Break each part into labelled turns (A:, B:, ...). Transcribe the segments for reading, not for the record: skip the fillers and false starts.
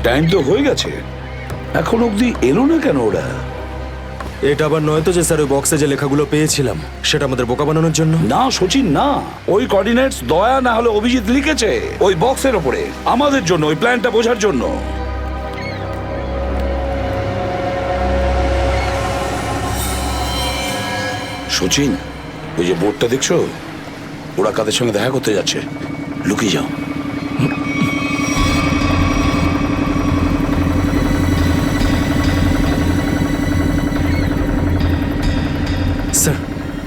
A: Time তো হয়ে গেছে, এখন অবধি এলো না কেন ওরা?
B: এটা আবার নয় তো যে স্যার ওই বক্সে যে লেখাগুলো পেয়েছিলাম সেটা আমাদের বোকা বানানোর জন্য?
A: না সচিন না, ওই কোঅর্ডিনেটস দয়া না হলে অভিজিৎ লিখেছে ওই বক্সের ওপরে আমাদের জন্য, ওই প্ল্যানটা বোঝার জন্য। সচিন, ওই যে বোর্ডটা দেখছো, ওরা কাদের সঙ্গে দেখা করতে যাচ্ছে, লুকিয়ে যাও।
B: স্যার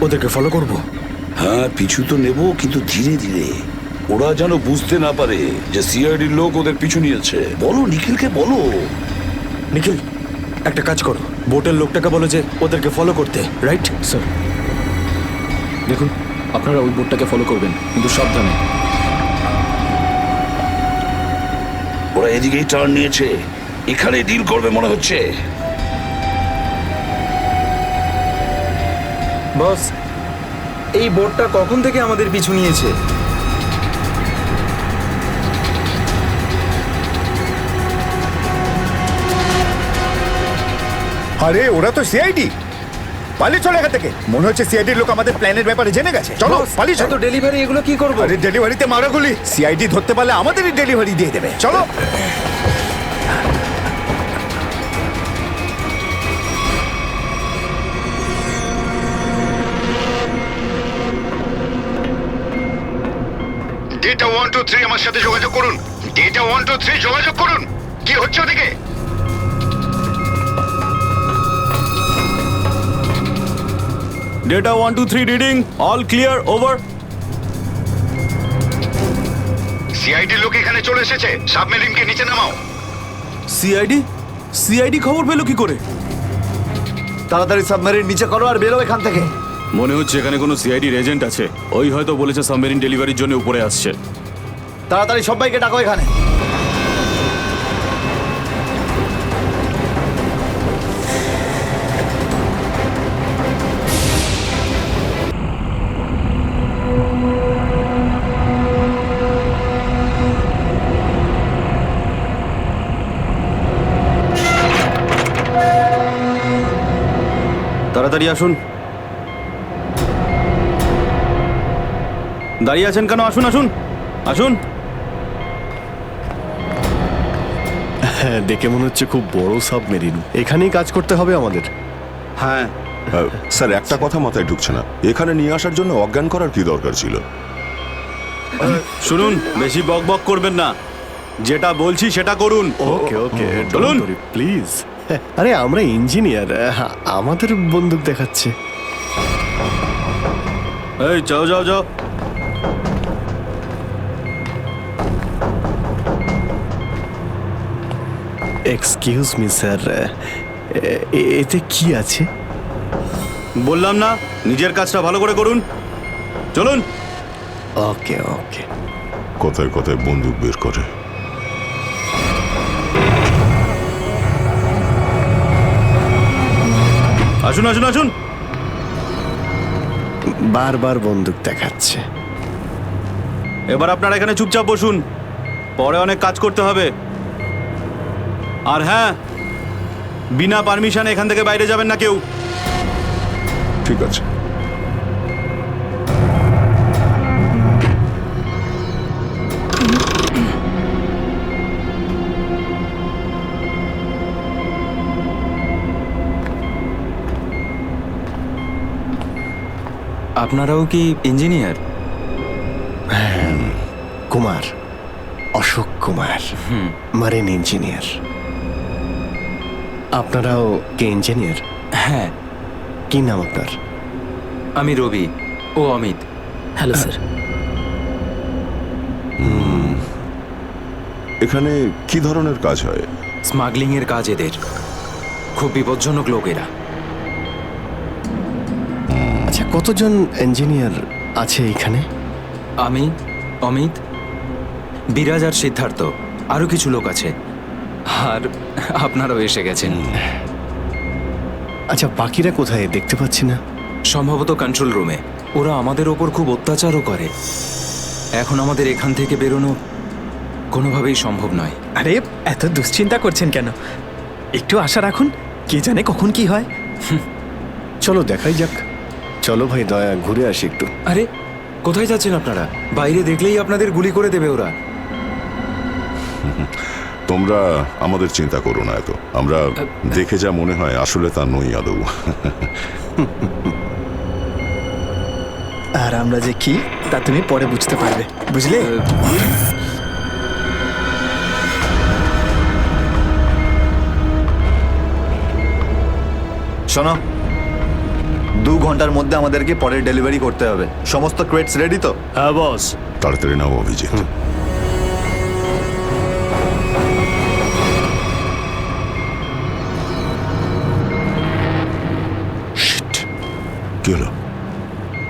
B: ওদেরকে ফলো করব?
A: হ্যাঁ পিছু তো নেব, কিন্তু ধীরে ধীরে, ওরা যেন বুঝতে না পারে যে সিআইডির লোক ওদের পিছু নিয়েছে। বলো নিখিলকে বলো।
B: নিখিল একটা কাজ করো, বোটের লোকটাকে বলো যে ওদেরকে ফলো করতে, রাইট?
C: স্যার দেখুন, আপনারা ওই বোটটাকে ফলো করবেন, কিন্তু সাবধানে।
A: ওরা এদিকেই টার্ন নিয়েছে, এখানে ডিল করবে মনে হচ্ছে।
D: বস, এই বোটটা কখন থেকে আমাদের পিছু নিয়েছে?
E: আরে ওরা তো সিআইডি, পালিয়ে চলে এখান থেকে। মনে হচ্ছে সিআইডির লোক আমাদের প্ল্যানের ব্যাপারে জেনে গেছে। চলো পালিয়ে চলো।
D: ডেলিভারি এগুলো কি করবো?
E: আরে ডেলিভারিতে মারাগুলি, সিআইডি ধরতে পারলে আমাদেরই ডেলিভারি দিয়ে দেবে। চলো।
F: ডেটা 123 আমার সাথে যোগাযোগ করুন। ডেটা 123 যোগাযোগ করুন। কি হচ্ছে ওদিকে?
B: Data 123 reading, all clear, over.
F: CID লোক এখানে চলে এসেছে, সাবমেরিনকে নিচে নামাও।
B: সিআইডি খবর পেলো কি করে?
G: তাড়াতাড়ি সাবমেরিন নিচে করো আর বেরো এখান থেকে।
H: মনে হচ্ছে এখানে কোনো সিআইডির এজেন্ট আছে, ওই হয়তো বলেছে সাবমেরিন ডেলিভারির জন্য উপরে আসছে।
G: তাড়াতাড়ি সবাইকে ডাকো এখানে।
H: তাড়াতাড়ি আসুন। দাঁড়িয়ে আছেন কেন? আসুন আসুন আসুন।
I: হ্যাঁ, দেখে মনে হচ্ছে খুব বড় সাবমেরিন। এখানেই কাজ করতে হবে আমাদের।
H: হ্যাঁ
J: স্যার, একটা কথা মাথায় ঢুকছে না, এখানে নিয়ে আসার জন্য অজ্ঞান করার কি দরকার ছিল?
H: শুনুন, বেশি বক বক করবেন না, যেটা বলছি সেটা করুন।
I: ওকে ওকে,
H: চলুন
I: প্লিজ। আরে আমরা ইঞ্জিনিয়ার, আমাদের বন্দুক দেখাচ্ছে।
H: এই যাও যাও যাও।
I: এক্সকিউজ মি স্যার, এতে কি আছে?
H: বললাম না, নিজের কাজটা ভালো করে করুন। চলুন।
I: ওকে ওকে।
J: কথায় কথায় বন্দুক বের করে।
H: আসুন আসুন আসুন।
I: বারবার বন্দুক দেখাচ্ছে।
H: এবার আপনারা এখানে চুপচাপ বসুন, পরে অনেক কাজ করতে হবে। আর হ্যাঁ, বিনা পারমিশনে এখান থেকে বাইরে যাবেন না কেউ।
J: ঠিক আছে।
D: আপনারাও কি engineer?
I: Kumar, Ashok Kumar, marine engineer. আপনারাও কি ইঞ্জিনিয়ার?
D: হ্যাঁ।
I: কি নাম আপনার?
D: আমি রবি, ও অমিত।
C: Hello sir.
J: এখানে কি ধরনের কাজ হয়?
D: স্মাগলিং এর কাজ এদের, খুব বিপজ্জনক লোক এরা।
I: আচ্ছা, কতজন ইঞ্জিনিয়ার আছে এখানে?
D: আমি, অমিত, বিরাজ আর সিদ্ধার্থ, আরো কিছু লোক আছে। আর আপনারাও এসে গেছেন।
I: আচ্ছা, বাকিরা কোথায় দেখতে পাচ্ছি না?
D: সম্ভবত কন্ট্রোল রুমে। ওরা আমাদের ওপর খুব অত্যাচারও করে। এখন আমাদের এখান থেকে বেরোনো কোনোভাবেই সম্ভব নয়।
B: আরে এত দুশ্চিন্তা করছেন কেন? একটু আশা রাখুন, কে জানে কখন কি হয়।
I: চলো দেখাই যাক। চলো ভাই দয়া, ঘুরে আসি একটু।
D: আরে কোথায় যাচ্ছেন আপনারা? বাইরে দেখলেই আপনাদের গুলি করে দেবে ওরা।
J: তোমরা আমাদের চিন্তা করো না এত। আমরা দেখে যা মনে হয় আসলে তা নই আদৌ।
B: আর আমরা যে কি তা তুমি পরে বুঝতে পারবে, বুঝলে?
G: শোনো, 2 ঘন্টার মধ্যে আমাদেরকে পরের ডেলিভারি করতে হবে। সমস্ত ক্রেটস রেডি তো?
I: হ্যাঁ বস।
J: তাড়াতাড়ি নাও অভিজিৎ। Shit! কি হলো?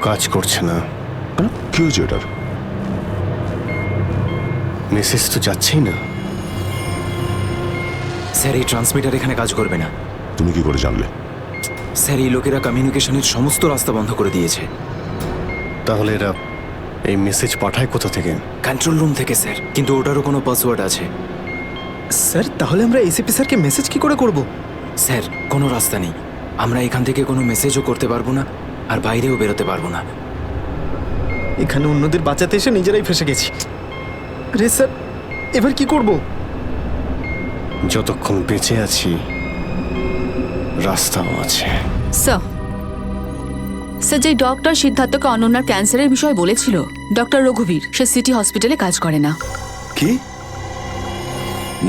I: কাজ করছে না।
J: কেন? কি হয়েছে এটার?
I: মেসেজ তো যাচ্ছেই না।
D: স্যার এই ট্রান্সমিটার এখানে কাজ করবে না।
J: তুমি কি করে জানলে?
D: স্যার এই লোকেরা কমিউনিকেশনের সমস্ত রাস্তা বন্ধ করে দিয়েছে।
I: তাহলে এরা এই মেসেজ পাঠায় কোথা থেকে?
D: কন্ট্রোল রুম থেকে স্যার, কিন্তু ওটারও কোনো পাসওয়ার্ড আছে।
B: স্যার তাহলে আমরা এসিপি স্যারকে মেসেজ কি করে করব?
D: স্যার কোনো রাস্তা নেই। আমরা এখান থেকে কোনো মেসেজও করতে পারবো না, আর বাইরেও বেরোতে পারবো না।
B: এখানে অন্যদের বাঁচাতে এসে নিজেরাই ফেসে গেছি। আরে স্যার এবার কি করব?
I: যতক্ষণ বেঁচে আছি রাস্তাও আছে।
K: স্যার, স্যার যে ডক্টর সিদ্ধার্থকে অনন্যার ক্যান্সারের বিষয়ে বলেছিল, ডক্টর রঘুবীর, সে সিটি হসপিটালে কাজ করে না।
A: কি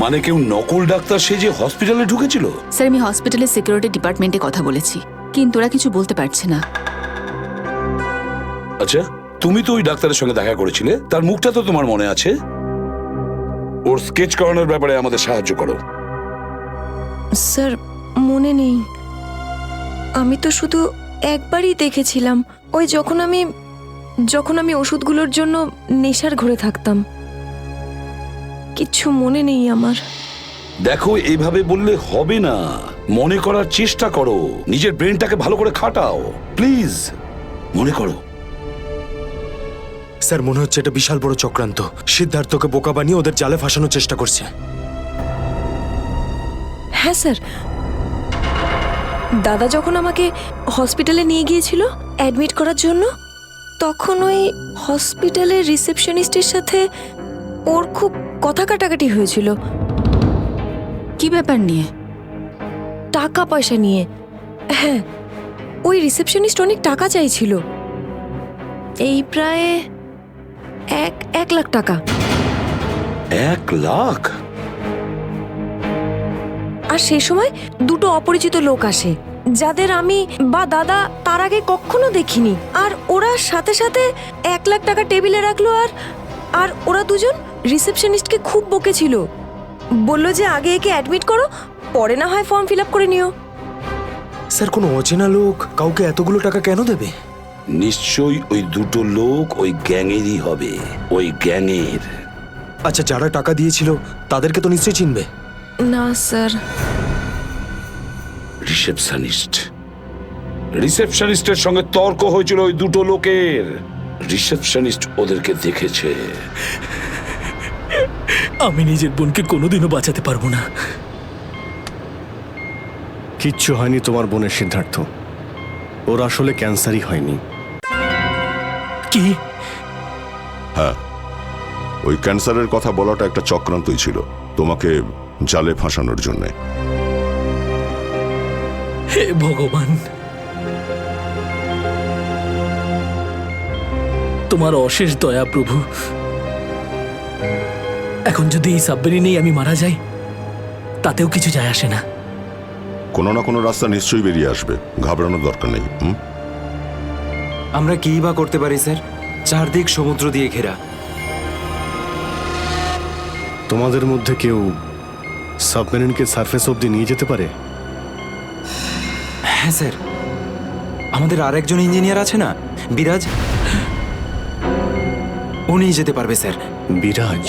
A: মানে কেউ নকল ডাক্তার সে যে হসপিটালে ঢুকেছিল?
K: স্যার আমি হসপিটালের সিকিউরিটি ডিপার্টমেন্টে কথা বলেছি, কিন্তু ওরা কিছু বলতে পারছে না।
A: আচ্ছা, তুমি তো ওই ডাক্তারের সঙ্গে দেখা করেছিলে, তার মুখটা তো তোমার মনে আছে। ওর স্কেচ করানোর ব্যাপারে আমাদের সাহায্য করো।
L: স্যার মনে নেই, আমি তো শুধু একবারই দেখেছিলাম, ওই যখন আমি ওষুধগুলোর জন্য নেশার ঘরে থাকতাম। কিচ্ছু মনে নেই আমার।
A: দেখো এইভাবে বললে হবে না, মনে করার চেষ্টা করো, নিজের ব্রেনটাকে ভালো করে খাটাও প্লিজ, মনে করো।
B: স্যার মনে হচ্ছে এটা বিশাল বড় চক্রান্ত। সিদ্ধার্থকে বোকা বানিয়ে ওদের জালে ফাঁসানোর চেষ্টা করছে।
L: হ্যাঁ স্যার, দাদা যখন আমাকে হসপিটালে নিয়ে গিয়েছিল অ্যাডমিট করার জন্য, তখন ওই হসপিটালের রিসেপশনিস্টের সাথে ওর খুব কথা কাটাকাটি হয়েছিল।
K: কি ব্যাপার নিয়ে?
L: টাকা পয়সা নিয়ে। হ্যাঁ, ওই রিসেপশনিস্ট অনেক টাকা চাইছিল, এই প্রায় 1 লাখ টাকা।
A: 1 লাখ?
L: আর সেই সময় 2টো অপরিচিত লোক আসে, যাদের আমি বা দাদা তার আগে কখনো দেখিনি। আর ওরা সাথে সাথে 1 লাখ টাকা টেবিলে রাখলো। আর ওরা দুজন রিসেপশনিস্টকে খুব বকেছিল, বলল যে আগে একে অ্যাডমিট করো, পরে না হয় ফর্ম ফিল আপ করে নিও।
B: স্যার কোনো অচেনা লোক কাউকে এতগুলো টাকা কেন দেবে?
A: নিশ্চয়ই ওই দুটো লোক ওই গ্যাংয়েরই হবে, ওই গ্যাংয়ের।
B: আচ্ছা যারা টাকা দিয়েছিল তাদেরকে তো নিশ্চয়ই চিনবে।
L: না স্যার।
A: রিসেপশনিস্টের সঙ্গে তর্ক হয়েছিল ওই দুটো লোকের। রিসেপশনিস্ট ওদেরকে দেখেছে।
C: আমি নিজের বোনকে কোনোদিনও বাঁচাতে পারবো না।
I: কিচ্ছু হয়নি তোমার বোনের সিদ্ধার্থ, ওর আসলে ক্যান্সারই হয়নি।
C: কি?
J: হ্যাঁ, ওই ক্যান্সারের কথা বলাটা একটা চক্রান্তই ছিল, তোমাকে জালে ফাঁসানোর জন্যে।
C: হে ভগবান, তোমার অশেষ দয়া প্রভু। এখন যদি এই সাবমেরিনেই আমি মারা যাই, তাতেও কিছু যায় আসে না।
J: কোনো না কোনো রাস্তা নিশ্চয়ই বেরিয়ে আসবে, ঘাবড়ানোর দরকার নেই।
D: আমরা কি বা করতে পারি স্যার? চারদিক সমুদ্র দিয়ে ঘেরা।
I: তোমাদের মধ্যে কেউ সাবমেরিনকে সারফেস অবধি নিয়ে যেতে পারে?
D: হ্যাঁ স্যার, আমাদের আরেকজন ইঞ্জিনিয়ার আছে না, বিরাজ, ও নিয়ে যেতে পারবে স্যার।
I: বিরাজ?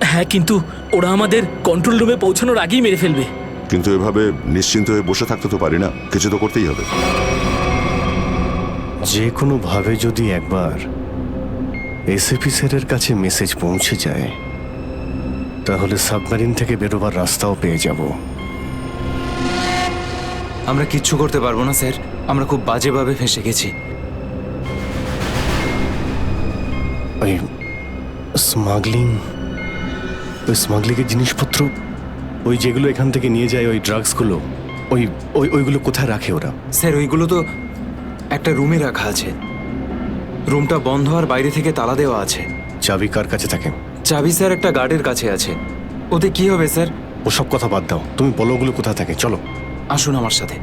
C: হ্যাঁ, কিন্তু ওরা আমাদের কন্ট্রোল রুমে পৌঁছানোর আগেই মেরে ফেলবে।
J: কিন্তু এভাবে নিশ্চিন্ত হয়ে বসে থাকতে তো পারি না, কিছু তো করতেই হবে।
I: যে কোনো ভাবে যদি একবার এসএপি স্যারের কাছে মেসেজ পৌঁছে যায়, তাহলে সাবমেরিন থেকে বেরোবার রাস্তাও পেয়ে যাব।
D: আমরা কিচ্ছু করতে পারবো না স্যার, আমরা খুব বাজেভাবে ফেঁসে গেছি।
I: ওই স্মাগলিং, ওই স্মাগলিংয়ের জিনিসপত্র, ওই যেগুলো এখান থেকে নিয়ে যায়, ওই ড্রাগসগুলো, ওইগুলো কোথায় রাখে ওরা?
D: স্যার ওইগুলো তো একটা রুমে রাখা আছে। রুমটা বন্ধ আর বাইরে থেকে তালা দেওয়া আছে।
I: চাবি কার কাছে থাকে?
D: চাবি স্যার একটা গার্ডের কাছে আছে। ওতে কি হবে স্যার?
I: ওসব কথা বাদ দাও, তুমি বলো ওগুলো কোথায় থাকে। চলো
D: আসুন আমার সাথে।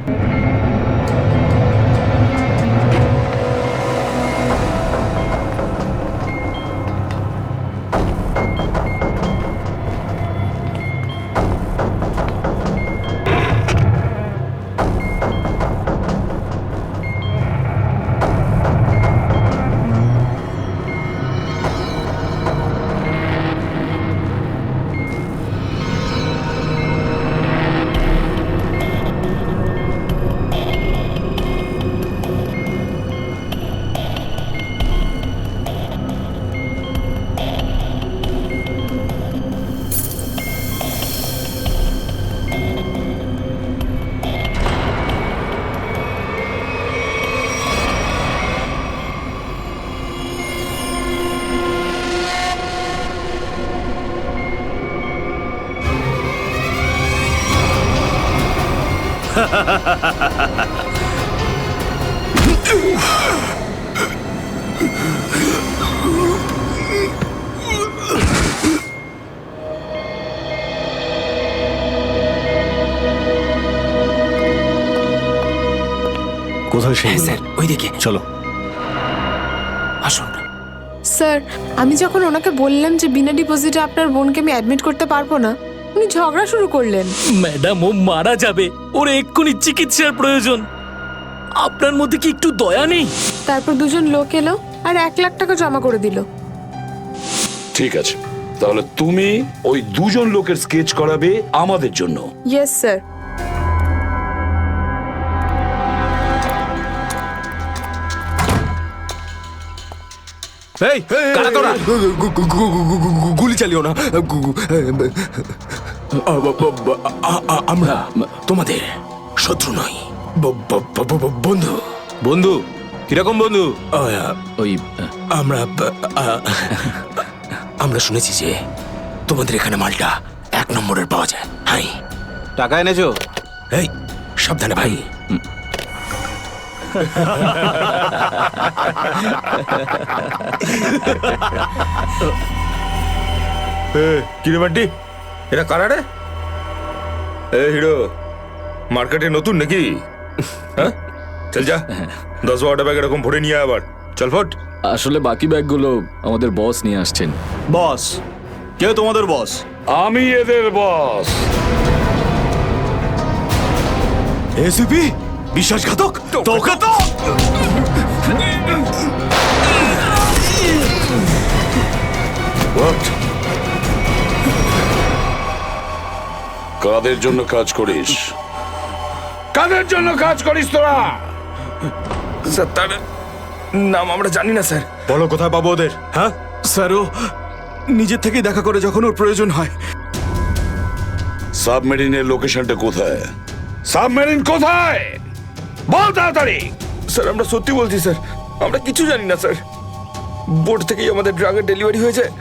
I: কোথায় সেই?
D: স্যার ওইদিকে
I: চলো
D: আসুন।
M: স্যার আমি যখন ওনাকে বললাম যে বিনা ডিপোজিটে আপনার বোনকে আমি অ্যাডমিট করতে পারবো না, উনি ঝগড়া শুরু করলেন।
C: ম্যাডাম ও মারা যাবে, ওর এক্ষুনি চিকিৎসার প্রয়োজন। আপনার মধ্যে কি একটু দয়া নেই?
M: তারপর দুজন লোক এলো আর 1 লাখ টাকা জমা করে দিল।
A: ঠিক আছে, তাহলে তুমি ওই দুজন লোকের স্কেচ করাবে আমাদের জন্য।
M: Yes sir.
C: এই কারা তোরা?
B: গুলি চালিও না। আমরা তোমাদের শত্রু নই, বন্ধু।
C: বন্ধু? কিরকম বন্ধু? ওই
B: আমরা শুনেছি যে তোমাদের এখানে মালটা 1 নম্বরের পাওয়া যায়। হাই,
H: টাকা এনেছো?
B: এই সাবধানে ভাই।
E: কিরে বান্টি, এটা কারা রে? এ হিরো, মার্কেটে নতুন নাকি? হ্যাঁ, চল যা 10-12টা ব্যাগ এরকম ভরে নিয়ে আবার চল ফট।
C: আসলে বাকি ব্যাগগুলো আমাদের বস নিয়ে আসছেন।
H: বস? কে তোমাদের বস?
A: আমি এদের বস।
B: এসিপি বিশ্বাসঘাতক, তোকে তো
A: What? কাদের জন্য কাজ করিস? কাদের জন্য কাজ করিস তোরা?
B: স্যার তার নাম আমরা জানি না স্যার।
E: বলো কোথায় পাবো ওদের? হ্যাঁ
B: স্যার ও নিজের থেকেই দেখা করে যখন ওর প্রয়োজন হয়।
A: সাবমেরিনের লোকেশনটা কোথায়? সাবমেরিন কোথায়? বল তাড়াতাড়ি।
B: স্যার আমরা সত্যি বলছি স্যার, আমরা কিছু জানি না স্যার। বোট থেকেই আমাদের ড্রাগের ডেলিভারি হয়ে যায়,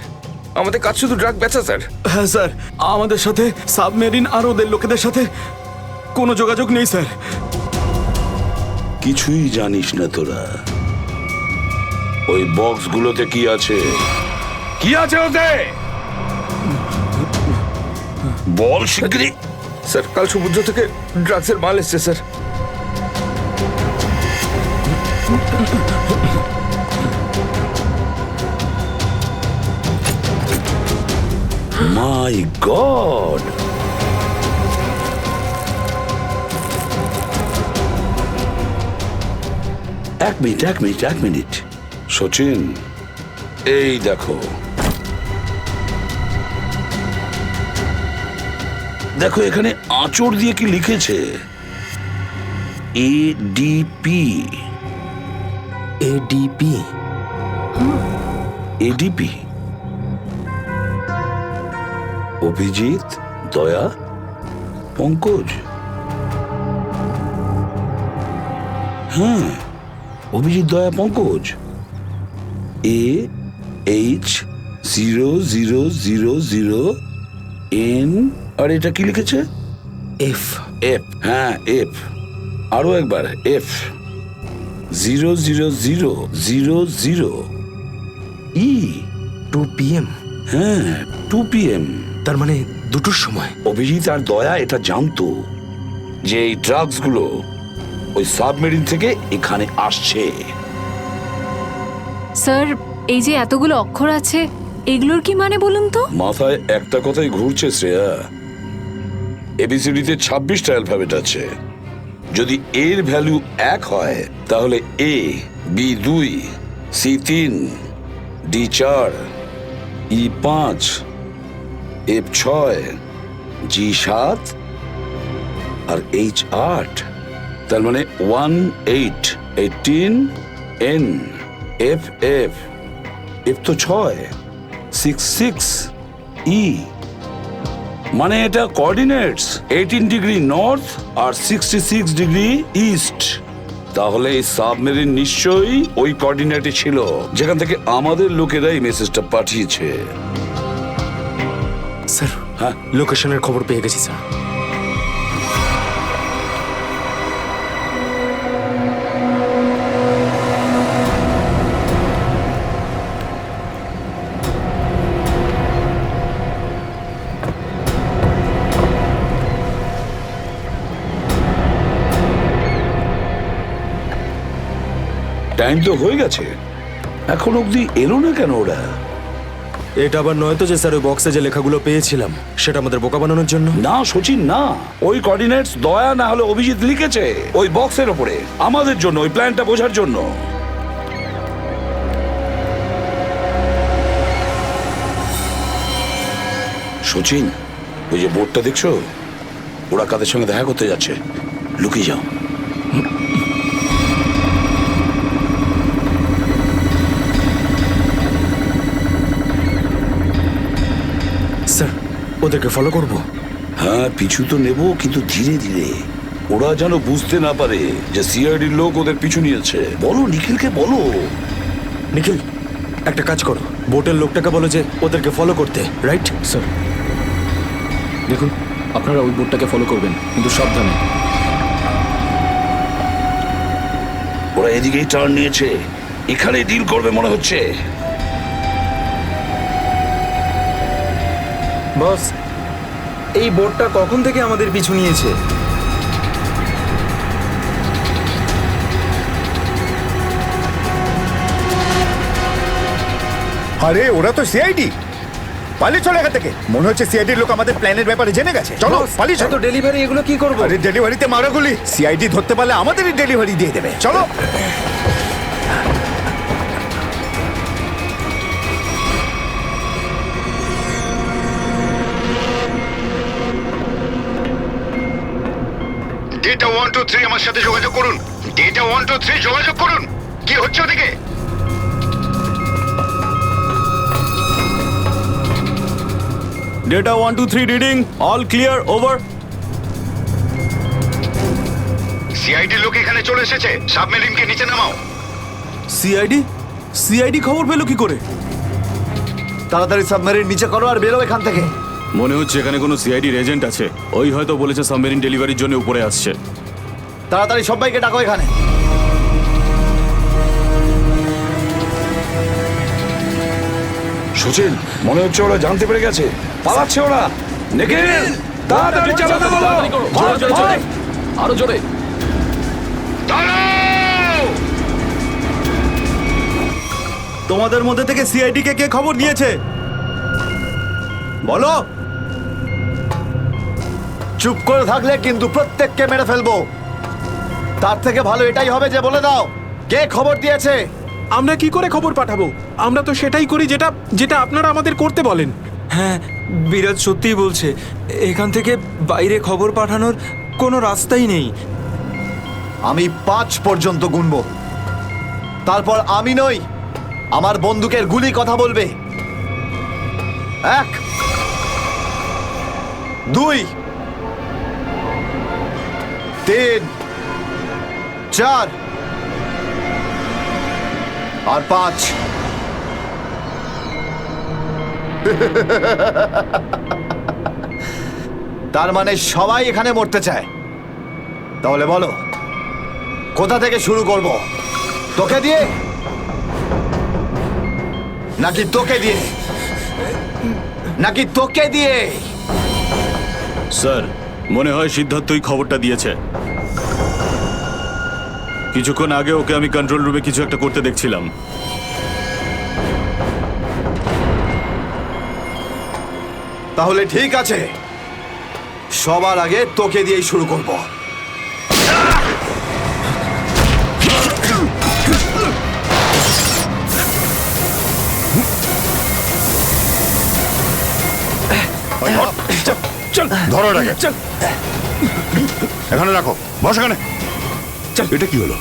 B: আমাদের কাজ শুধু ড্রাগ বেচা স্যার। হ্যাঁ স্যার, আমাদের সাথে সাবমেরিন আর ওদের লোকেদের সাথে কোনো যোগাযোগ নেই স্যার।
A: কিছুই জানিস না তোরা? ওই বক্সগুলোতে কি আছে? কি আছে ওতে? বল শিগগিরই।
B: স্যার কাল সমুদ্র থেকে ড্রাগসের মাল এসছে স্যার।
A: মাই গড! এক মিনিট সচিন, এই দেখো দেখো এখানে আঁচড় দিয়ে কি লিখেছে? এডিপি।
B: এডিপি?
A: এডিপি অভিজিৎ, দয়া, পঙ্কজ। হ্যাঁ, অভিজিৎ, দয়া, পঙ্কজ। AH0000N, আর এটা কি লিখেছে?
B: এফ।
A: এফ, হ্যাঁ এফ। আরো একবার এফ 00000E।
B: 2 PM।
A: হ্যাঁ 2 PM।
B: তার মানে 2টোর সময়।
A: অভিজিৎ আর দয়া এটা জানতো যে এই ড্রাগস গুলো ওই সাবমেরিন থেকে এখানে আসছে।
K: স্যার, এই যে এতগুলো অক্ষর আছে, এগুলোর কি মানে বলুন তো?
A: মাথায় একটা কথাই ঘুরছে শ্রেয়া। এবিসিডিতে 26টা অ্যালফাবেট আছে। যদি এর ভ্যালু 1 হয় তাহলে A, B 2, C 3, D 4, E 5, F 6, G 7 R H 8। তার মানে 1 8 18 N F F F তো 6 6 6 E। মানে এটা কোঅর্ডিনেটস 18 ডিগ্রি নর্থ আর 66 ডিগ্রি ইস্ট। তাহলে এই সাবমেরিন নিশ্চয়ই ওই কোঅর্ডিনেটে ছিল যেখান থেকে আমাদের লোকেরা এই মেসেজটা পাঠিয়েছে।
B: স্যার,
A: হ্যাঁ,
B: লোকেশনের খবর পেয়ে গেছি স্যার।
A: টাইম তো হয়ে গেছে, এখন অবধি এলো না কেন ওরা?
B: এটা আবার নয় তো যে স্যার ওই বক্সে যে লেখাগুলো পেয়েছিলাম সেটা আমাদের বোকা বানানোর জন্য?
A: না সচিন, না। ওই কোঅর্ডিনেটস দয়া না হলে অভিজিৎ লিখেছে ওই বক্সের ওপরে আমাদের জন্য, ওই প্ল্যানটা বোঝার জন্য। সচিন, ওই যে বোর্ডটা দেখছো, ওরা কাদের সঙ্গে দেখা করতে যাচ্ছে। লুকিয়ে যাও।
B: স্যার, ওদেরকে ফলো করব?
A: হ্যাঁ, পিছু তো নেব, কিন্তু ধীরে ধীরে। ওরা যেন বুঝতে না পারে যে সিআইডির লোক ওদের পিছু নিয়েছে। বলো নিখিলকে, বলো।
B: নিখিল, একটা কাজ করো, বোটের লোকটাকে বলো যে ওদেরকে ফলো করতে। রাইট
C: স্যার, দেখুন আপনারা ওই বোর্ডটাকে ফলো করবেন, কিন্তু সাবধানে।
A: ওরা এদিকেই টার্ন নিয়েছে, এখানে ডিল করবে মনে হচ্ছে।
D: বস, এই বোটটা কখন থেকে আমাদের পিছু নিয়েছে?
F: আরে ওরা তো সিআইডি। পালিয়ে চলে এখান থেকে। মনে হচ্ছে সিআইডির লোক আমাদের প্ল্যানের ব্যাপারে জেনে গেছে। চলো পালিয়ে চলো।
D: ডেলিভারি এগুলো কি করবো?
F: আরে ডেলিভারিতে মারাগুলি, সিআইডি ধরতে পারলে আমাদেরই ডেলিভারি দিয়ে দেবে। চলো। ডেটা 123 আমার সাথে যোগাযোগ করুন। ডেটা 123 যোগাযোগ করুন। কি হচ্ছে ওদিকে?
H: Data 1 2 3 reading, all clear, over.
F: CID লোক এখানে চলে এসেছে। সাবমেরিনকে নিচে নামাও।
H: সিআইডি খবর পেলো কি করে?
G: তাড়াতাড়ি সাবমেরিন নিচে করো আর বেরো এখান থেকে।
H: মনে হচ্ছে এখানে কোনো সিআইডির এজেন্ট আছে। ওই হয়তো বলেছে সাবমেরিন ডেলিভারির জন্য উপরে আসছে।
G: তাড়াতাড়ি সবাইকে ডাকো এখানে।
A: সচিন, মনে হচ্ছে ওরা জানতে পেরে গেছে, পালাচ্ছে ওরা। নিখিল, তাড়াতাড়ি চালাতে বলো।
C: আরো জোরে।
H: তোমাদের মধ্যে থেকে সিআইডি কে খবর নিয়েছে বলো।
G: চুপ করে থাকলে কিন্তু প্রত্যেককে মেরে ফেলবো। তার থেকে ভালো এটাই হবে যে বলে দাও কে খবর দিয়েছে।
B: আমরা কি করে খবর পাঠাবো? আমরা তো সেটাই করি যেটা যেটা আপনারা আমাদের করতে বলেন।
D: হ্যাঁ, বিরাজ সত্যিই বলছে। এখান থেকে বাইরে খবর পাঠানোর কোনো রাস্তাই নেই।
G: আমি 5 পর্যন্ত গুনবো, তারপর আমি নই, আমার বন্দুকের গুলি কথা বলবে। 1 2 3 4 আর 5। তার মানে সবাই এখানে মরতে চায়। তাহলে বলো কোথা থেকে শুরু করব? তোকে দিয়ে নাকি তোকে দিয়ে? নাকি তোকে দিয়ে?
H: স্যার মনে হয় সিদ্ধার্থই খবরটা দিয়েছে। কিছুক্ষণ আগে ওকে আমি কন্ট্রোল রুমে কিছু একটা করতে দেখছিলাম।
G: তাহলে ঠিক আছে, সবার আগে তোকে দিয়েই শুরু করব।
J: ধরো এটাকে, এখানে রাখো, বস এখানে। এটা কি হলো?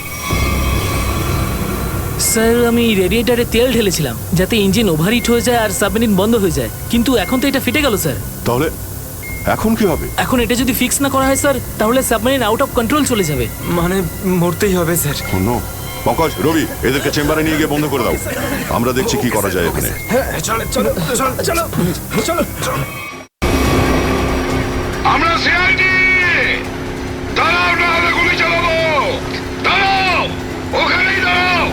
C: স্যার আমি রেডিয়েটারে তেল ঢেলেছিলাম যাতে ইঞ্জিন ওভারহিট হয়ে যায় আর সাবমেরিন বন্ধ হয়ে যায়, কিন্তু এখন তো এটা ফেটে গেল স্যার।
J: তাহলে এখন কি হবে?
C: এখন এটা যদি ফিক্স না করা হয় স্যার, তাহলে সাবমেরিন আউট অফ কন্ট্রোল চলে যাবে।
D: মানে মরতেই হবে স্যার।
J: নো, পঙ্কজ, রবি, এদেরকে চেম্বারে নিয়ে গিয়ে বন্ধ করে দাও। আমরা দেখছি কি করা যায় এখানে।
A: আমরা সিআইডি, দাঁড়াও না হলে গুলি চালাবো। দাঁড়াও, ওখানেই দাঁড়াও।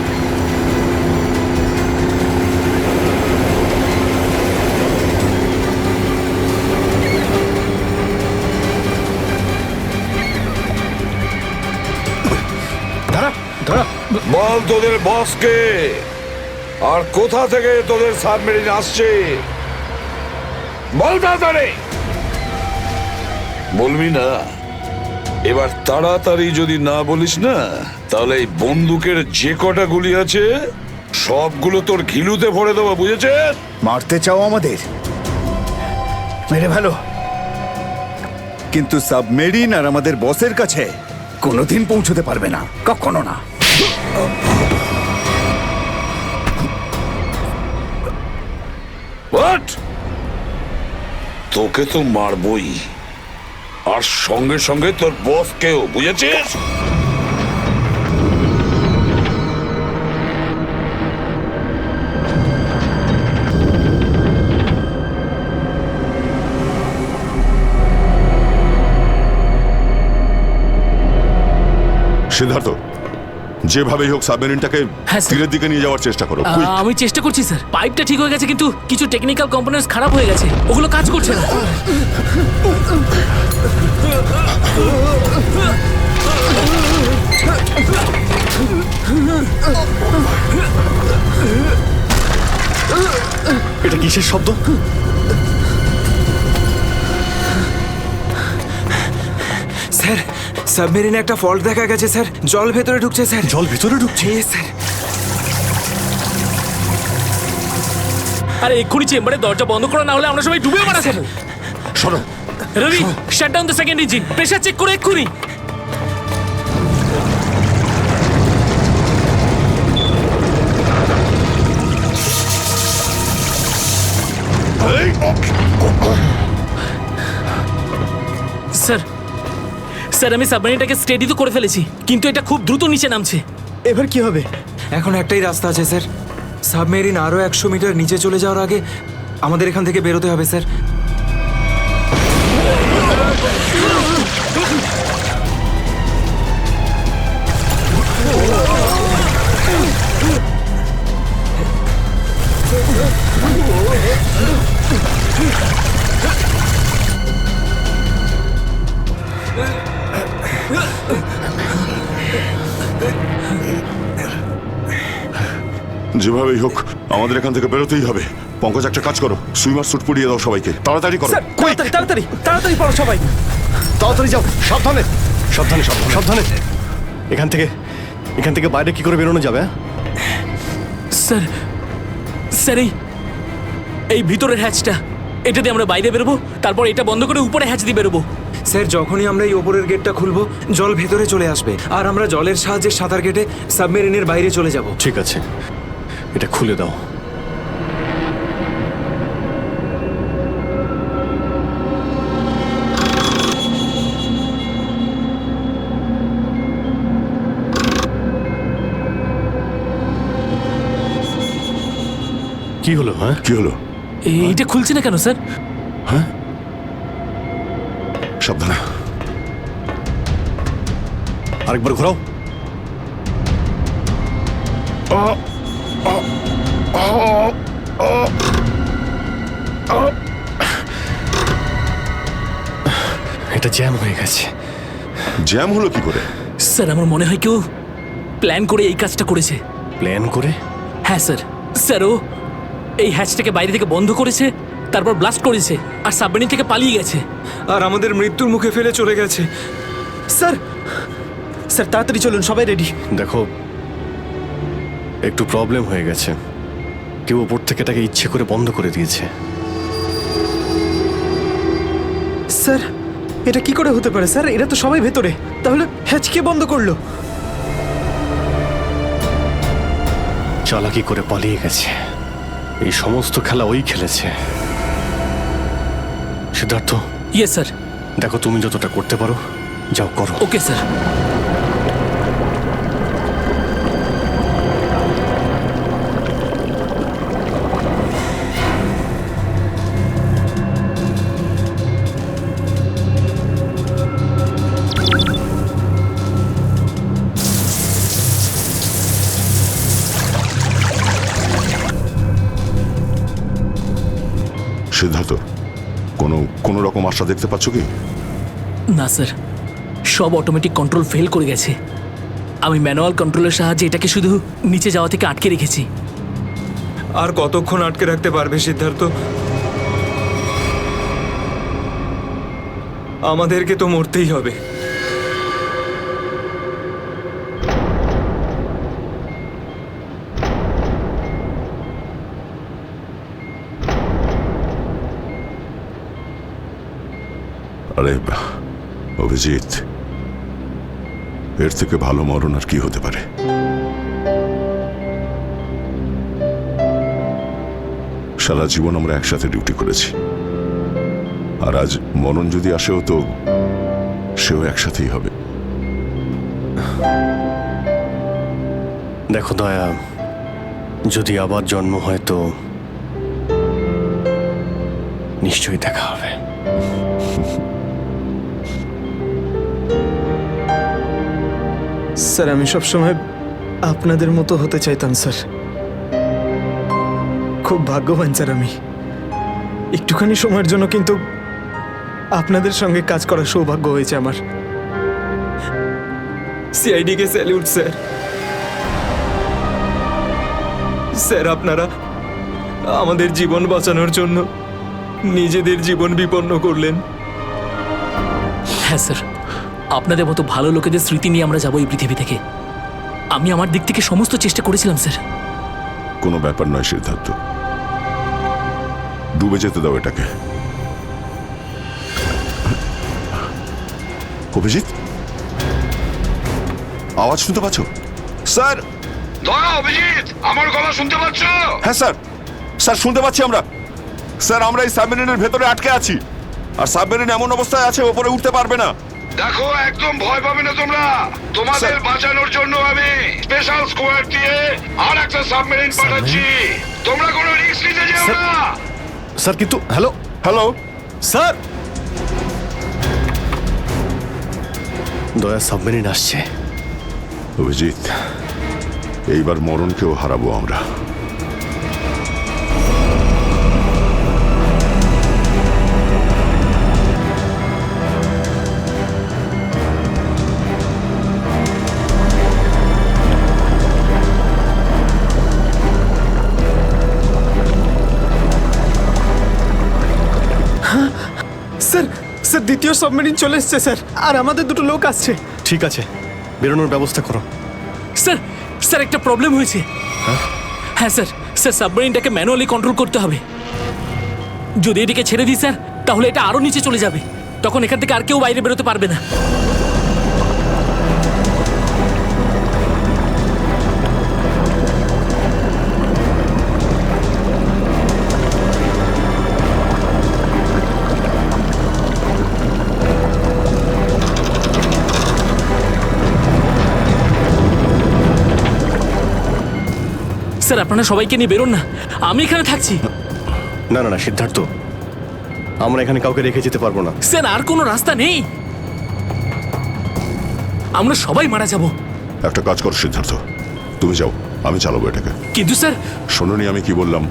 A: বল তোদের বসকে, আর কোথা থেকে তোদের সাবমেরিন আসছে বল তাড়াতাড়ি। বলবি না? এবার তাড়াতাড়ি যদি না বলিস না, তাহলে এই বন্দুকের যে কটা গুলি আছে সবগুলো তোর ঘিলুতে ভরে দেবো, বুঝেছেন?
F: মারতে চাও আমাদের? মেরে ভালো, কিন্তু সাবমেরিন আর আমাদের বসের কাছে কোনোদিন পৌঁছতে পারবে না, কখনো না।
A: What? তোকে তো মারবই, আর সঙ্গে সঙ্গে তোর বসকেও, বুঝেছিস?
J: সিদ্ধার্থ, যেভাবেই হোক সাবমেরিনটাকে
C: হ্যাঁ, স্যার।
J: তীরের দিকে নিয়ে যাওয়ার চেষ্টা করো। quick!
C: আমি চেষ্টা করছি স্যার। পাইপটা ঠিক হয়ে গেছে, কিন্তু কিছু টেকনিক্যাল কম্পোনেন্টস খারাপ হয়ে গেছে, ওগুলো কাজ করছে না।
I: এটা কিসের শব্দ?
D: স্যার সাবমেরিনে একটা ফল্ট দেখা গেছে স্যার, জল ভেতরে ঢুকছে স্যার।
I: জল ভিতরে ঢুকছে?
D: স্যার
C: আরে এক্ষুনি চেম্বারে দরজা বন্ধ করা, না হলে আমরা সবাই ডুবে মারা যাবো।
J: সরো।
C: Ravi, shut down the second engine, pressure check করে এক্ষুনি। স্যার স্যার আমি সাবমেরিনটাকে স্টেডি তো করে ফেলেছি, কিন্তু এটা খুব দ্রুত নিচে নামছে।
I: এবার কি হবে?
D: এখন একটাই রাস্তা আছে স্যার, সাবমেরিন আরো 100 মিটার নিচে চলে যাওয়ার আগে আমাদের এখান থেকে বেরোতে হবে স্যার।
J: যেভাবেই হোক আমাদের এখান থেকে বেরোতেই হবে। পঙ্কজ, একটা কাজ করো, সুইমার স্যুট পরিয়ে দাও সবাইকে, তাড়াতাড়ি করো।
C: তাড়াতাড়ি তাড়াতাড়ি তাড়াতাড়ি পড়ো সবাই,
F: তাড়াতাড়ি যাও, সাবধানে।
I: সাবধানে সাবধানে সাবধানে। এখান থেকে বাইরে কি করে বেরোনো যাবে?
C: স্যার স্যার এই ভিতরের হ্যাচটা, এটা দিয়ে আমরা বাইরে বেরোবো, তারপর এটা বন্ধ করে উপরে হ্যাচ দিয়ে বেরোবো।
D: স্যার যখনই আমরা এই ওপরের গেটটা খুলবো জল ভেতরে চলে আসবে, আর আমরা জলের সাহায্যে সাঁতার কেটে সাবমেরিনের বাইরে চলে যাব।
I: ঠিক আছে, এটা খুলে দাও। কি হলো? হ্যাঁ,
J: কি হলো?
C: এইটা খুলছে না কেন স্যার?
J: হ্যাঁ, সাবধানে।
I: আরেকবার ঘোরাও। এটা জ্যাম হয়ে গেছে।
J: জ্যাম হলো কি করে?
C: স্যার আমার মনে হয় কেউ প্ল্যান করে এই কাজটা করেছে।
I: প্ল্যান করে?
C: হ্যাঁ স্যার। স্যার ও এই হ্যাচটাকে বাইরে থেকে বন্ধ করেছে, তারপর ব্লাস্ট করেছে আর সাবমেরিন থেকে পালিয়ে গেছে।
D: আর আমাদের মৃত্যুর মুখে ফেলে চলে গেছে।
B: স্যার, স্যার তাড়াতাড়ি চলুন, সবাই রেডি।
I: দেখো, একটু প্রবলেম হয়ে গেছে। কেউ ওপর থেকে এটাকে ইচ্ছে করে বন্ধ করে দিয়েছে।
B: স্যার, এটা কি করে হতে পারে স্যার? এরা তো সবাই ভেতরে, তাহলে হ্যাচ কে বন্ধ করলো?
I: চালাকি করে পালিয়ে গেছে। এই সমস্ত খেলা ওই খেলেছে। সিদ্ধার্থ।
C: Yes sir.
I: দেখো, তুমি যতটা করতে পারো যাও করো।
C: Okay sir.
J: সিদ্ধার্থ, কোনো রকম আশা দেখতে পাচ্ছ কি?
C: না স্যার, সব অটোমেটিক কন্ট্রোল ফেল করে গেছে। আমি ম্যানুয়াল কন্ট্রোলের সাহায্যে এটাকে শুধু নিচে যাওয়া থেকে আটকে রেখেছি।
D: আর কতক্ষণ আটকে রাখতে পারবে সিদ্ধার্থ? আমাদেরকে তো মরতেই হবে।
J: আরে অভিজিৎ, এর থেকে ভালো মরণ আর কি হতে পারে? সারা জীবন আমরা একসাথে ডিউটি করেছি, আর আজ মরণ যদি আসেও তো সেও একসাথেই হবে।
I: দেখো দয়া, যদি আবার জন্ম হয় তো নিশ্চয়ই দেখা হবে।
B: স্যার, আমি সবসময় আপনাদের মতো হতে চাইতাম স্যার। খুব ভাগ্যবান স্যার আমি। একটুখানি সময়ের জন্য কিন্তু আপনাদের সঙ্গে কাজ করার সৌভাগ্য হয়েছে আমার।
D: সিআইডি কে স্যালিউট স্যার। স্যার, আপনারা আমাদের জীবন বাঁচানোর জন্য নিজেদের জীবন বিপন্ন করলেন।
C: হ্যাঁ স্যার, আপনাদের মতো ভালো লোকেদের স্মৃতি নিয়ে আমরা যাবো এই পৃথিবী থেকে। আমি আমার দিক থেকে সমস্ত চেষ্টা করেছিলাম স্যার।
J: কোনো ব্যাপার নয় সিদ্ধার্থ, ডুবে যেতে দাও এটাকে। অভিজিৎ, আওয়াজ শুনতে পাচ্ছ? স্যার,
A: দয়া, অভিজিৎ, আমার গলা শুনতে পাচ্ছ?
J: হ্যাঁ স্যার, স্যার শুনতে পাচ্ছি আমরা। স্যার, আমরা এই সাবমেরিনের ভেতরে আটকে আছি, আর সাবমেরিন এমন অবস্থায় আছে ওপরে উঠতে পারবে না।
A: দেখো, একদম ভয় পাবে না তোমরা। তোমাদের বাঁচানোর জন্য আমি স্পেশাল স্কোয়াড দিয়ে আর একটা সাবমেরিন পাঠাচ্ছি। তোমরা কোনো রিস্ক নিতে যেও না।
I: স্যার, কিন্তু হ্যালো
J: হ্যালো
I: স্যার, দয়া সাবমেরিন আসছে।
J: অভিজিৎ, এইবার মরণকেও হারাবো আমরা।
B: স্যার, স্যার দ্বিতীয় সাবমেরিন চলে এসছে স্যার, আর আমাদের দুটো লোক আসছে।
I: ঠিক আছে, বেরোনোর ব্যবস্থা করো।
C: স্যার, স্যার একটা প্রবলেম হয়েছে। হ্যাঁ স্যার, স্যার সাবমেরিনটাকে ম্যানুয়ালি কন্ট্রোল করতে হবে। যদি এটাকে ছেড়ে দিই স্যার, তাহলে এটা আরো নিচে চলে যাবে। তখন এখান থেকে আর কেউ বাইরে বেরোতে পারবে না। স্যার আপনারা সবাইকে নিয়ে বেরোন না, আমি এখানে থাকছি।
I: না না না সিদ্ধার্থ, আমরা এখানে কাউকে রেখে যেতে পারবো না।
C: স্যার আর কোনো রাস্তা নেই, আমরা সবাই মারা যাব।
J: একটা কাজ কর সিদ্ধার্থ, তুমি যাও, আমি চালাবো এটাকে।
C: কিন্তু স্যার,
J: শোনোনি আমি কি বললাম?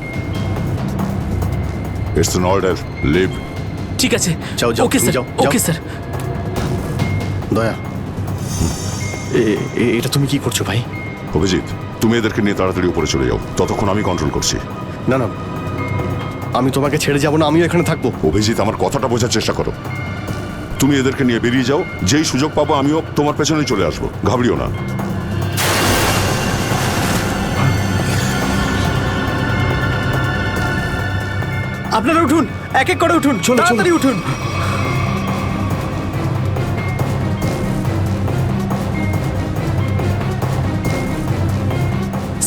J: It's an order, leave.
C: ঠিক আছে,
I: যাও যাও
C: ওকে
I: তুমি
C: স্যার,
I: যাও
C: ওকে
I: যাও।
C: স্যার।
I: দয়া, এটা তুমি কি করছো ভাই?
J: অভিজিৎ, তুমি এদেরকে নিয়ে তাড়াতাড়ি উপরে চলে যাও, ততক্ষণ আমি কন্ট্রোল করছি।
I: না না, আমি তোমাকে ছেড়ে যাবো না, আমিও এখানে থাকবো।
J: অভিজিৎ, আমার কথাটা বোঝার চেষ্টা করো। তুমি এদেরকে নিয়ে বেরিয়ে যাও, যেই সুযোগ পাবো আমিও তোমার পেছনেই চলে আসবো, ঘাবড়িও না।
B: আপনারা উঠুন, এক এক করে উঠুন, তাড়াতাড়ি উঠুন।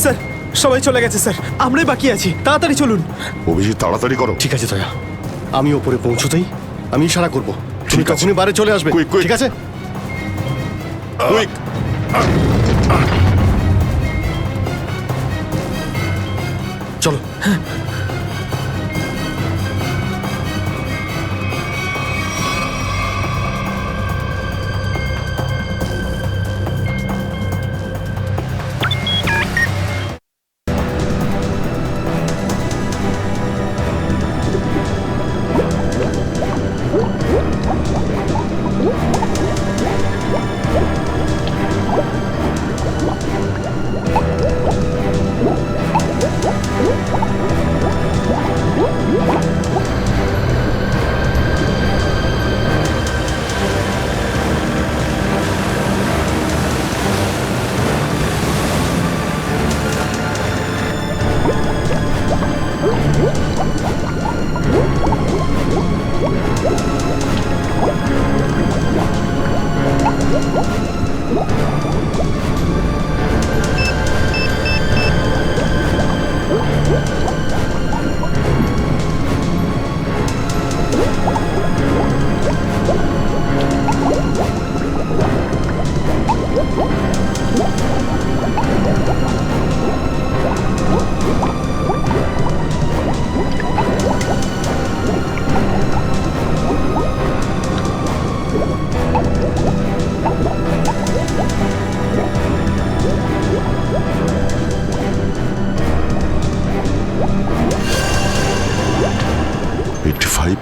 B: স্যার সবাই চলে গেছে স্যার, আমরাই বাকি আছি, তাড়াতাড়ি চলুন।
J: অভিজিৎ, তাড়াতাড়ি করো।
I: ঠিক আছে দয়া, আমি ওপরে পৌঁছতেই আমি ইশারা করবো, তুমি
J: ঠিক আছে।
I: তখনই বাইরে চলে আসবে।
J: Quick, quick.
I: ঠিক আছে?
J: কুইক।
I: চলো।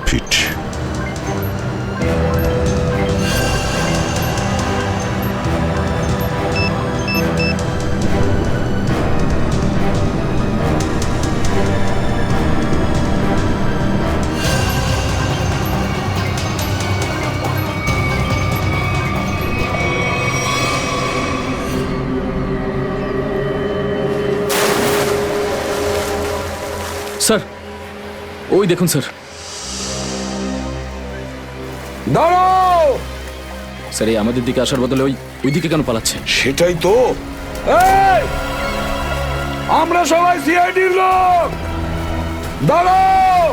J: ফিট।
C: স্যার ওই দেখুন স্যার।
A: দাঁড়াও!
C: স্যার এই আমাদের দিকে আসার বদলে ওই দিকে কেন পালাচ্ছে?
A: সেটাই তো। এই! আমরা সবাই সিআইডির লোক, দাঁড়াও!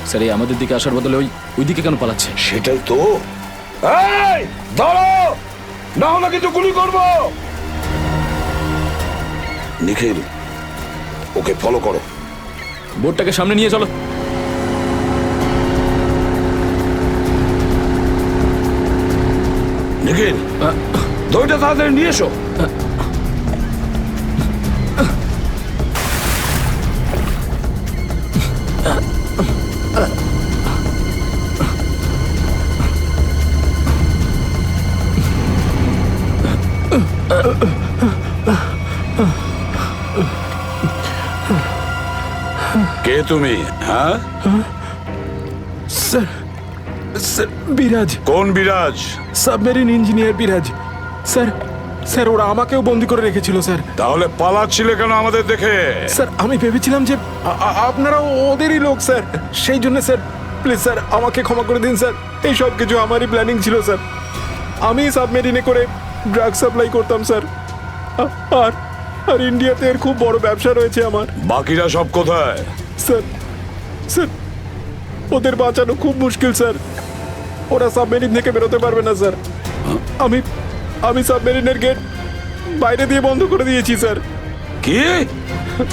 C: স্যার এই আমাদের দিকে আসার বদলে ওই দিকে কেন পালাচ্ছে?
A: সেটাই তো। এই! দাঁড়াও, না হলে কিন্তু গুলি করবো। নিখিল, ওকে ফলো করো।
C: বোর্ডটাকে সামনে নিয়ে চলো।
A: নিখিল, দইটা তাড়াতাড়ি নিয়ে এসো। কে তুমি? হ্যাঁ
B: স্যার, স্যার বিরাজ।
A: কোন বিরাজ?
B: সাবমেরিন ইঞ্জিনিয়ার বিরাজ। স্যার, স্যার ওরা আমাকেও বন্দি করে রেখেছিল স্যার।
A: তাহলে পালাচ্ছিলে কেন আমাদের দেখে?
B: স্যার আমি ভেবেছিলাম যে আপনারা ওদেরই লোক স্যার, সেই জন্য স্যার প্লিজ স্যার আমাকে ক্ষমা করে দিন স্যার। এই সব কিছু আমারই প্ল্যানিং ছিল স্যার। আমি সাবমেরিনে করে ড্রাগ সাপ্লাই করতাম স্যার, আর আর ইন্ডিয়াতে এর খুব বড় ব্যবসা রয়েছে আমার।
A: বাকিরা সব কোথায়?
B: স্যার, স্যার ওদের বাঁচানো খুব মুশকিল স্যার, ওরা সাবমেরিন থেকে বেরোতে পারবে না স্যার। আমি সাবমেরিনের গেট বাইরে দিয়ে বন্ধ করে দিয়েছি স্যার।
A: কি? অভিজিৎ,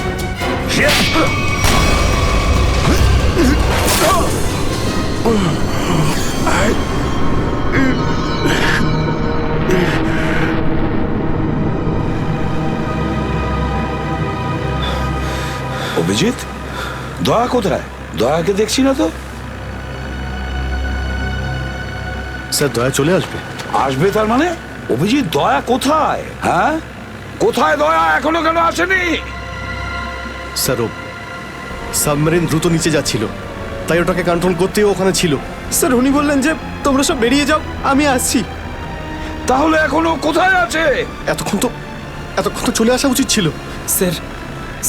A: দয়া কোথায়? দয়াকে দেখছি না তো।
I: স্যার দয়া চলে আসবে।
A: আসবে তার মানে? অভিজিৎ, দয়া কোথায়? হ্যাঁ, কোথায় দয়া? এখনো কেন আসেনি?
I: স্যার ও সাবমেরিন দ্রুত নিচে যাচ্ছিল, তাই ওটাকে কন্ট্রোল করতেও ওখানে ছিল।
B: স্যার উনি বললেন যে তোমরা সব বেরিয়ে যাও, আমি আসছি।
A: তাহলে এখনো কোথায় আছে?
I: এতক্ষণ তো চলে আসা উচিত ছিল।
D: স্যার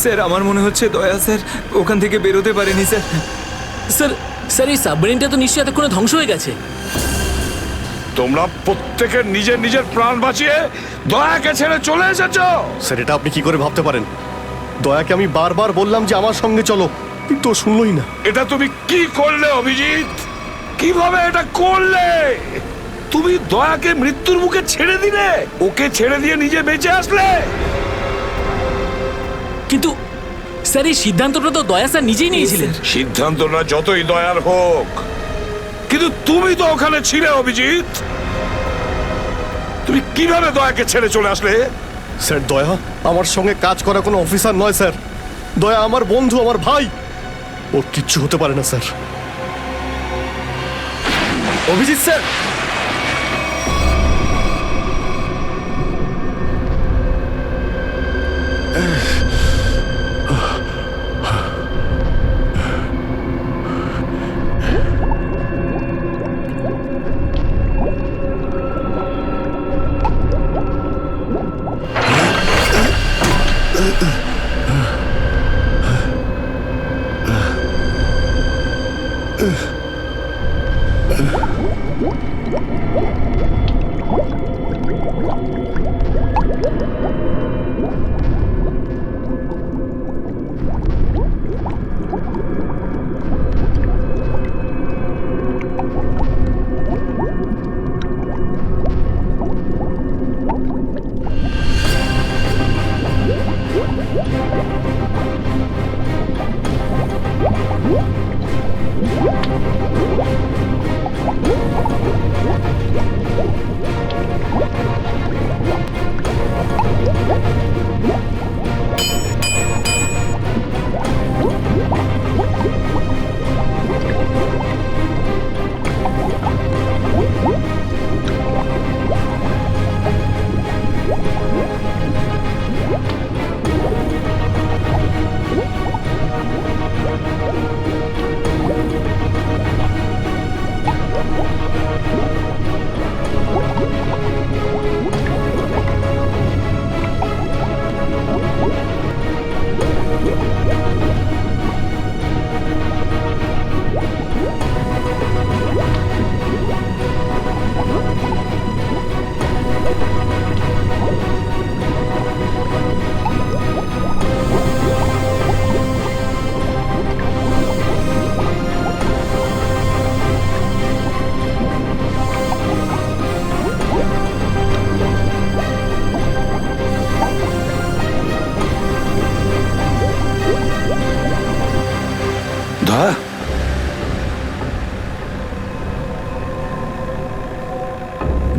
D: স্যার আমার মনে হচ্ছে দয়া স্যার ওখান থেকে বেরোতে পারেনি স্যার।
C: স্যার স্যার এই সাবমেরিনটা তো নিশ্চয়ই এতক্ষণে ধ্বংস হয়ে গেছে।
A: তোমরা প্রত্যেকে নিজের নিজের প্রাণ বাঁচিয়ে দয়াকে ছেড়ে চলে এসেছো।
I: স্যার এটা আপনি কি করে ভাবতে পারেন? দয়াকে আমি বারবার বললাম যে আমার সঙ্গে চলো, কিন্তু ও শুনলই না।
A: এটা তুমি কি করলে অভিজিৎ? কিভাবে এটা করলে? তুমি দয়াকে মৃত্যুর মুখে ছেড়ে দিলে, ওকে ছেড়ে দিয়ে নিজে বেঁচে আসলে।
C: কিন্তু স্যার এই সিদ্ধান্তটা তো দয়া স্যার নিজেই নিয়েছিলেন।
A: সিদ্ধান্তটা যতই দয়ার হোক, কিন্তু তুমি তো ওখানে ছিলে অভিজিৎ। তুমি কিভাবে দয়াকে ছেড়ে চলে আসলে?
I: স্যার দয়া আমার সঙ্গে কাজ করা কোনো অফিসার নয় স্যার। দয়া আমার বন্ধু, আমার ভাই। ওর কিচ্ছু হতে পারে না স্যার।
B: অভিজিৎ স্যার,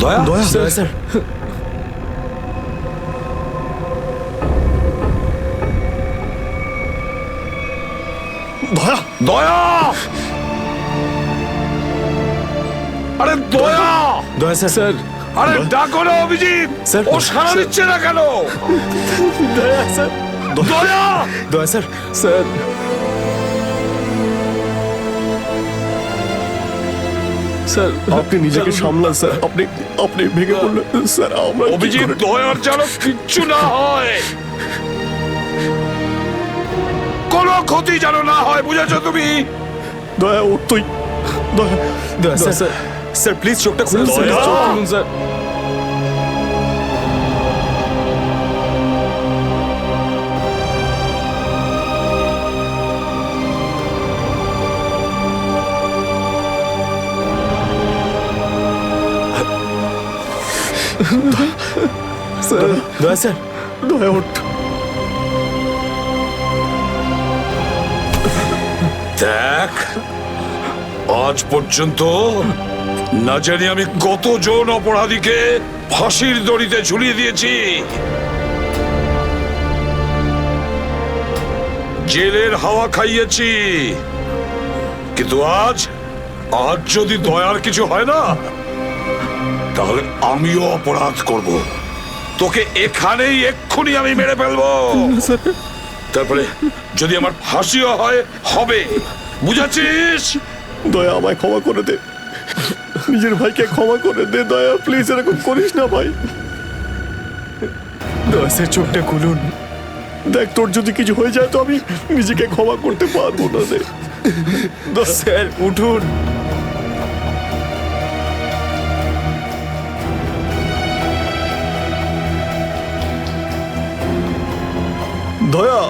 A: দয়া, দয়া,
I: দয়া
B: স্যার
I: দয়া
A: দয়া, আরে দয়া,
I: দয়া স্যার।
A: আরে ডাকো না অভিজিৎ।
I: স্যার,
A: ও সাড়া দিচ্ছে না কেন?
I: দয়া স্যার।
A: দয়া,
I: দয়া স্যার। স্যার স্যার আপনি নিজেকে সামলান স্যার। আপনি ভেঙে পড়লেন স্যার। আমরা কি
A: অভিজিৎ,
I: করে-
A: দয়ার যেন কিচ্ছু না হয়, কোনো ক্ষতি যেন না হয়, বুঝেছো তুমি?
I: দয়া উঠতই। দয়া
B: দয়া স্যার, স্যার প্লিজ চোখটা খুলুন স্যার,
A: দয়া।
B: চোখ খুলুন স্যার।
I: স্যার
B: দয়া স্যার,
I: দয়া উঠ।
A: দেখ, আজ পর্যন্ত না জানি আমি কতজন অপরাধীকে ফাঁসির দড়িতে ঝুলিয়ে দিয়েছি, জেলের হাওয়া খাইয়েছি, কিন্তু আজ যদি দয়ার কিছু হয় না, তাহলে আমিও অপরাধ করব। তোকে এখানেই এক্ষুনি আমি মেরে ফেলবো। তারপরে যদি আমার ফাঁসিও হয়, হবে, বুঝেছিস?
I: দয়া আমায় ক্ষমা করে দে, নিজের ভাইকে ক্ষমা করে দে দয়া, প্লিজ এরকম করিস না ভাই। দয়া স্যার, চোখটা খুলুন, দেখ তোর যদি কিছু হয়ে যায় তো আমি নিজেকে ক্ষমা করতে পারবো না রে। স্যার উঠুন। দয়া,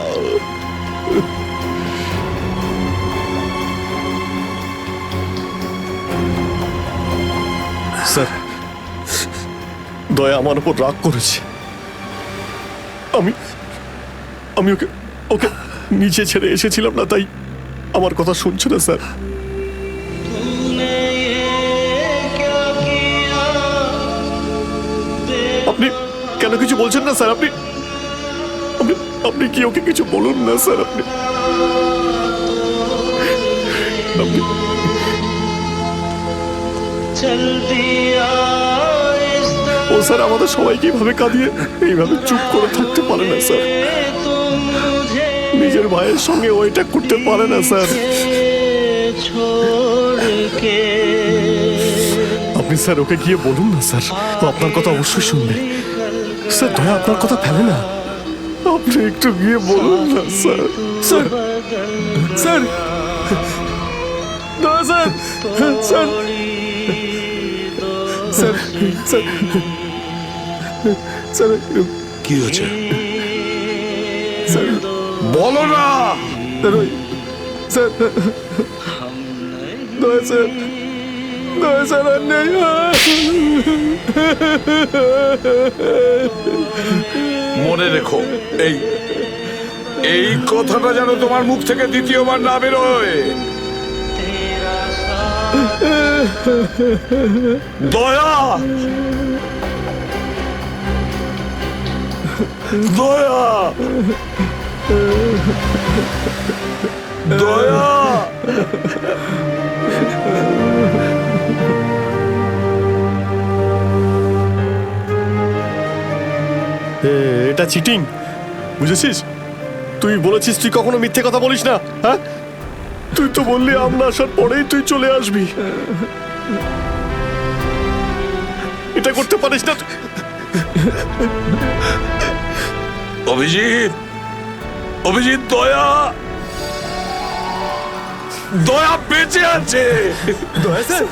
I: স্যার দয়া আমার উপর রাগ করেছে। আমি ওকে ওকে নিচে ছেড়ে এসেছিলাম না, তাই আমার কথা শুনছে না স্যার। আপনি কেন কিছু বলছেন না স্যার? আপনি আপনি আপনি কি ওকে কিছু বলুন না স্যার। আপনি ও স্যার আমাদের সবাইকে এইভাবে কাঁদিয়ে এইভাবে চুপ করে থাকতে পারে না স্যার। নিজের ভাইয়ের সঙ্গে ওইটা করতে পারে না স্যার। আপনি স্যার ওকে গিয়ে বলুন না স্যার, ও আপনার কথা অবশ্যই শুনবে স্যার। দয়া আপনার কথা ফেলে না, আপনি একটু গিয়ে বলুন না স্যার। স্যার স্যার দয়া sir, sir sir sir sir
A: কি হয়েছে
I: স্যার
A: বলো না।
I: স্যার দয়া স্যার, দয়া স্যার আর নেই।
A: মনে রেখো, এই কথাটা যেন তোমার মুখ থেকে দ্বিতীয়বার না বেরোয়। দয়া, দয়া, দয়া।
I: এটা চিটিং, বুঝেছিস? তুই বলেছিস তুই কখনো মিথ্যে কথা বলিস না। হ্যাঁ, তুই তো বললি আমরা আসার পরেই তুই চলে আসবি। এটা করতে পারিস না।
A: অভিজিৎ, অভিজিৎ, দয়া, দয়া বেঁচে আছে।
I: দয়া স্যার,